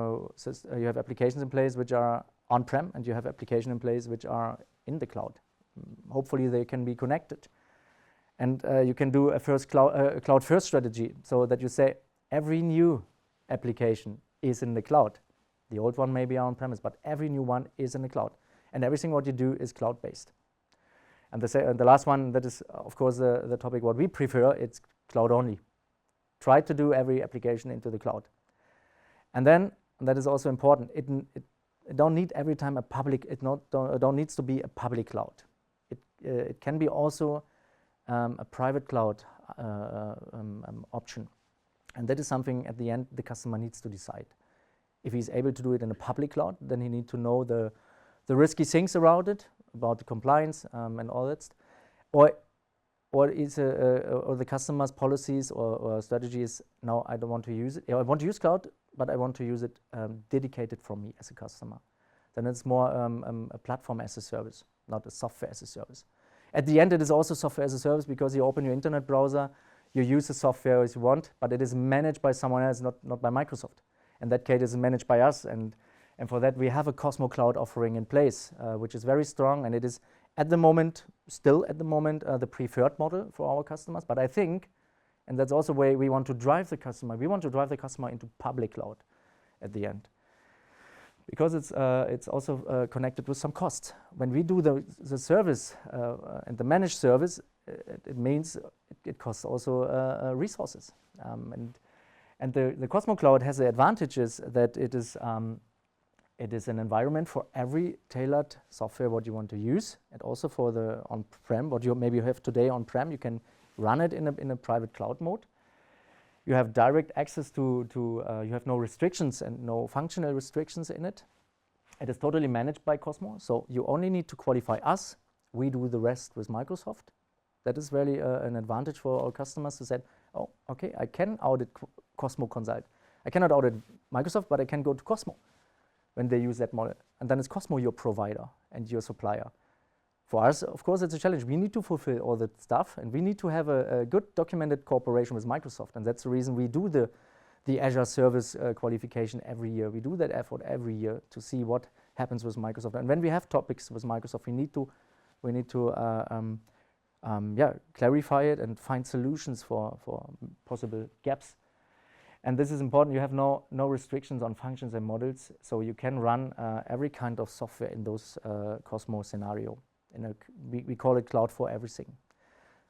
applications in place which are on-prem, and you have applications in place which are in the cloud. Hopefully, they can be connected. And you can do a cloud-first strategy, so that you say every new application is in the cloud. The old one may be on-premise, but every new one is in the cloud. And everything what you do is cloud-based. And the last one, that is, of course, the topic what we prefer, it's cloud-only. Try to do every application into the cloud. And then, and that is also important, it don't need every time a public, don't needs to be a public cloud. It can be also a private cloud option. And that is something at the end the customer needs to decide. If he's able to do it in a public cloud, then he needs to know the risky things around it, about the compliance and all that. Or the customer's policies or strategies, no, I don't want to use it. I want to use cloud, but I want to use it dedicated for me as a customer. Then it's more a platform as a service, not a software as a service. At the end, it is also software as a service, because you open your internet browser, you use the software as you want, but it is managed by someone else, not by Microsoft. In that case, it is managed by us, and for that we have a COSMO Cloud offering in place, which is very strong, and it is still at the moment, the preferred model for our customers. But I think, and that's also where we want to drive the customer, into public cloud at the end. Because it's also connected with some costs. When we do the service and the managed service, it means it costs also resources. And the COSMO Cloud has the advantages that it is It is an environment for every tailored software what you want to use, and also for the on-prem, what you maybe have today on-prem, you can run it in a private cloud mode. You have direct access to you have no restrictions and no functional restrictions in it. It is totally managed by COSMO, so you only need to qualify us. We do the rest with Microsoft. That is really an advantage for our customers to say, oh, okay, I can audit COSMO Consult. I cannot audit Microsoft, but I can go to COSMO when they use that model. And then it's COSMO your provider and your supplier. For us, of course, it's a challenge. We need to fulfill all that stuff, and we need to have a good documented cooperation with Microsoft. And that's the reason we do the Azure service qualification every year. We do that effort every year to see what happens with Microsoft. And when we have topics with Microsoft, we need to clarify it and find solutions for possible gaps. And this is important. You have no restrictions on functions and models, so you can run every kind of software in those COSMO scenario. We call it cloud for everything.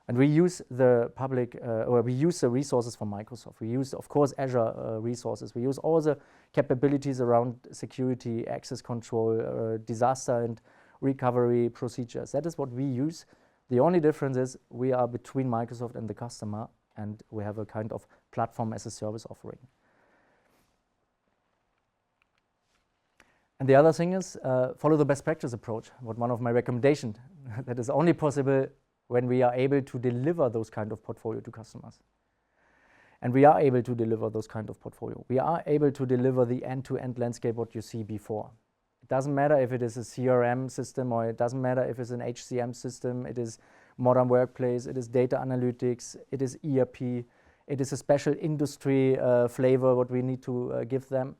And we use the public, or we use the resources from Microsoft. We use, of course, Azure resources. We use all the capabilities around security, access control, disaster and recovery procedures. That is what we use. The only difference is we are between Microsoft and the customer, and we have a kind of platform as a service offering. And the other thing is follow the best practice approach. One of my recommendations that is only possible when we are able to deliver those kind of portfolio to customers. And we are able to deliver those kind of portfolio. We are able to deliver the end-to-end landscape what you see before. It doesn't matter if it is a CRM system, or it doesn't matter if it's an HCM system, it is modern workplace, it is data analytics, it is ERP, it is a special industry flavor what we need to give them.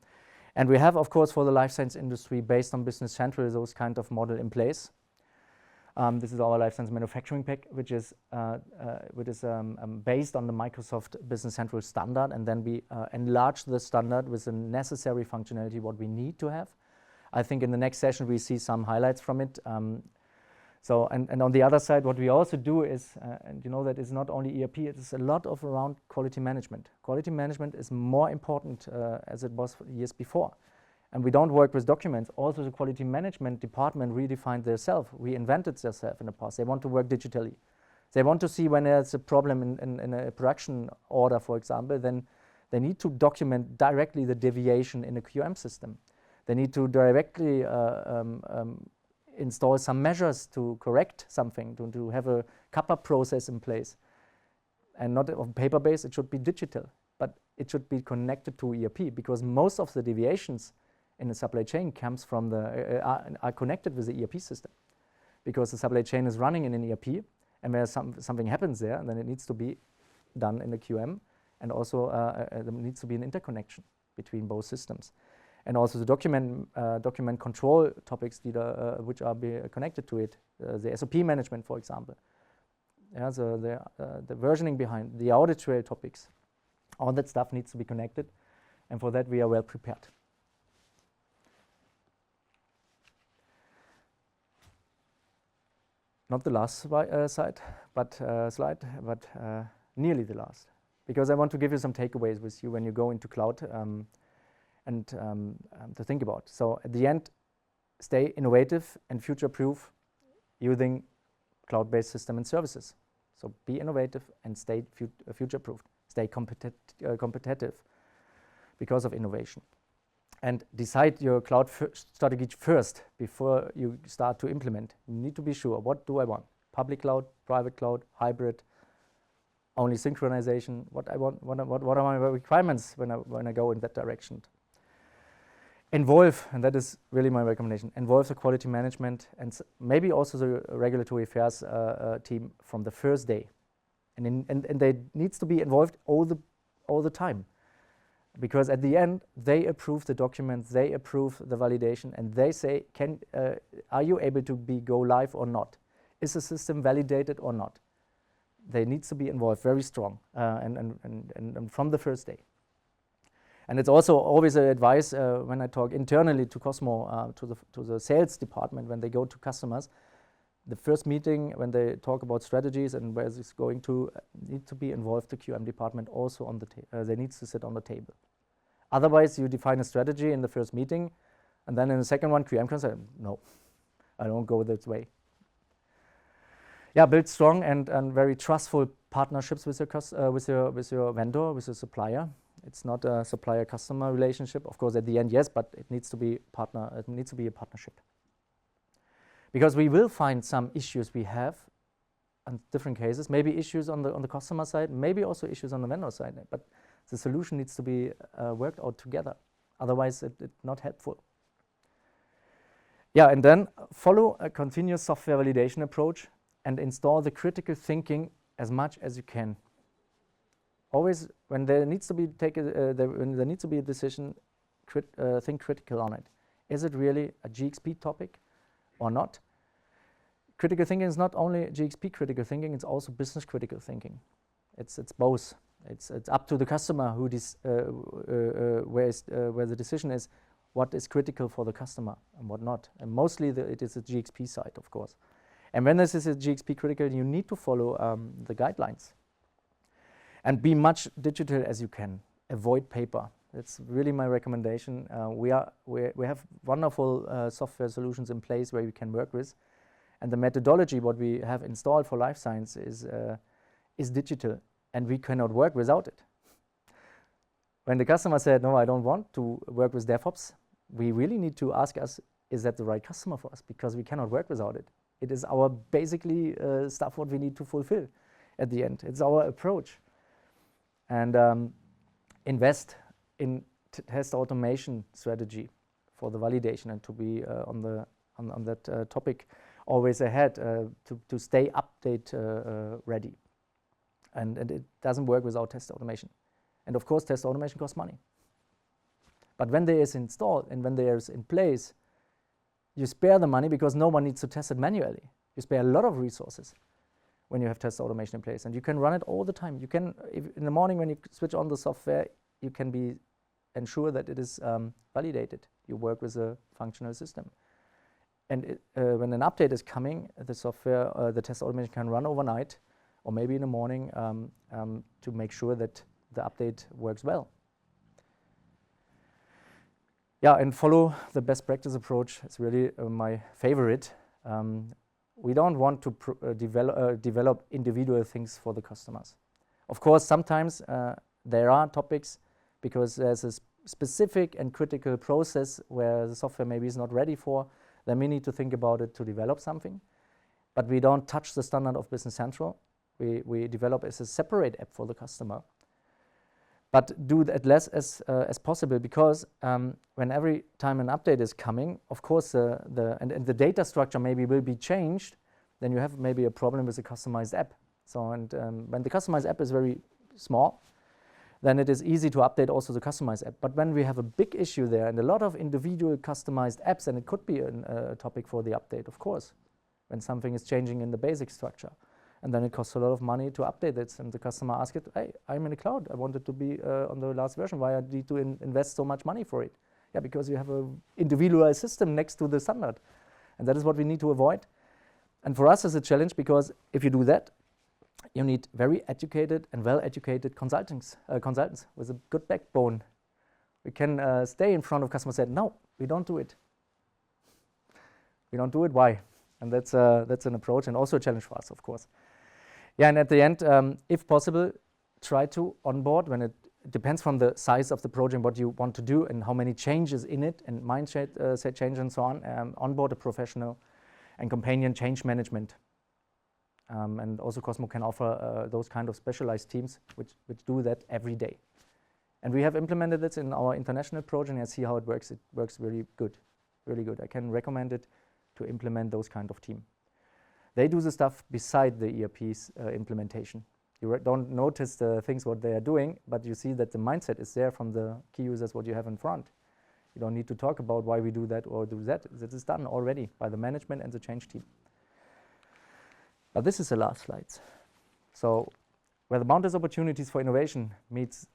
And we have, of course, for the life science industry, based on Business Central, those kind of model in place. This is our life science manufacturing pack, which is based on the Microsoft Business Central standard, and then we enlarge the standard with the necessary functionality what we need to have. I think in the next session we see some highlights from it. And on the other side, what we also do is, and you know that it's not only ERP, it is a lot of around quality management. Quality management is more important as it was years before. And we don't work with documents. Also the quality management department redefined themselves, reinvented themselves in the past. They want to work digitally. They want to see when there's a problem in a production order, for example, then they need to document directly the deviation in a QM system. They need to directly install some measures to correct something, to have a CAPA process in place. And not on paper-based, it should be digital, but it should be connected to ERP, because most of the deviations in the supply chain comes from are connected with the ERP system, because the supply chain is running in an ERP, and where something happens there, and then it needs to be done in the QM, and also there needs to be an interconnection between both systems. And also the document control topics which are connected to it, the SOP management, for example. Yeah, the versioning behind, the audit trail topics, all that stuff needs to be connected, and for that we are well prepared. Not the last slide, but nearly the last, because I want to give you some takeaways with you when you go into cloud. And to think about. So at the end, stay innovative and future-proof using cloud-based system and services. So be innovative and stay future-proof. Stay competitive because of innovation. And decide your cloud strategy first before you start to implement. You need to be sure, what do I want? Public cloud, private cloud, hybrid, only synchronization. What are my requirements when I go in that direction? Involve, and that is really my recommendation, involve the quality management and maybe also the regulatory affairs team from the first day. And they needs to be involved all the time. Because at the end, they approve the documents, they approve the validation, and they say, are you able to go live or not? Is the system validated or not? They need to be involved very strong and from the first day. And it's also always an advice when I talk internally to COSMO, to the sales department, when they go to customers, the first meeting when they talk about strategies and where it's going to, need to be involved the QM department also on the table. They need to sit on the table. Otherwise, you define a strategy in the first meeting, And then in the second one, QM can say, no, I don't go that way. Yeah, build strong and very trustful partnerships with your vendor, with your supplier. It's not a supplier-customer relationship. Of course, at the end, yes, but it needs to be it needs to be a partnership. Because we will find some issues we have in different cases, maybe issues on the customer side, maybe also issues on the vendor side, but the solution needs to be worked out together. Otherwise, it's not helpful. Yeah, and then follow a continuous software validation approach and install the critical thinking as much as you can. Always, when there needs to be when there needs to be a decision, think critical on it. Is it really a GXP topic or not? Critical thinking is not only GXP critical thinking; it's also business critical thinking. It's both. It's up to the customer who where the decision is, what is critical for the customer and what not. And mostly it is the GXP side, of course. And when this is a GXP critical, you need to follow the guidelines. And be much digital as you can. Avoid paper. That's really my recommendation. We have wonderful software solutions in place where we can work with. And the methodology, what we have installed for life science is digital. And we cannot work without it. When the customer said, no, I don't want to work with DevOps, we really need to ask us, is that the right customer for us? Because we cannot work without it. It is our basically stuff what we need to fulfill at the end. It's our approach. And invest in test automation strategy for the validation and to be on that topic always ahead to stay update ready. And it doesn't work without test automation. And of course, test automation costs money. But when there is installed and when there is in place, you spare the money because no one needs to test it manually. You spare a lot of resources when you have test automation in place. And you can run it all the time. You can, in the morning when you switch on the software, you can be ensure that it is validated. You work with a functional system. And when an update is coming, the software, the test automation can run overnight or maybe in the morning to make sure that the update works well. Yeah, and follow the best practice approach. It's really my favorite. We don't want to develop individual things for the customers. Of course, sometimes there are topics because there's a specific and critical process where the software maybe is not ready for, then we need to think about it to develop something. But we don't touch the standard of Business Central. We develop as a separate app for the customer. But do that less as possible because when every time an update is coming, of course, and the data structure maybe will be changed, then you have maybe a problem with the customized app. So, and when the customized app is very small, then it is easy to update also the customized app. But when we have a big issue there and a lot of individual customized apps, and it could be a topic for the update, of course, when something is changing in the basic structure. And then it costs a lot of money to update it. And the customer asks it, hey, I'm in the cloud. I want it to be on the last version. Why I need to invest so much money for it? Yeah, because you have an individualized system next to the standard. And that is what we need to avoid. And for us, it's a challenge because if you do that, you need very educated and well-educated consultants with a good backbone. We can stay in front of customers and say, no, we don't do it. We don't do it, why? And that's an approach and also a challenge for us, of course. Yeah, and at the end, if possible, try to onboard when it depends from the size of the project, what you want to do and how many changes in it and mindset change and so on, onboard a professional and companion change management. And also COSMO can offer those kind of specialized teams which do that every day. And we have implemented this in our international project and I see how it works. It works really good, really good. I can recommend it to implement those kind of team. They do the stuff beside the ERP's implementation. You don't notice the things what they are doing, but you see that the mindset is there from the key users what you have in front. You don't need to talk about why we do that or do that. That is done already by the management and the change team. But this is the last slide. So where the boundless opportunities for innovation meets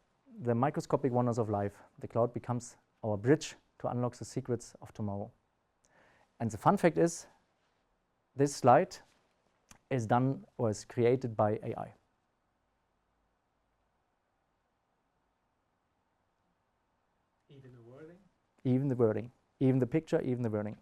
the microscopic wonders of life, the cloud becomes our bridge to unlock the secrets of tomorrow. And the fun fact is, this slide is done or is created by AI. Even the wording? Even the wording. even the picture, even the wording.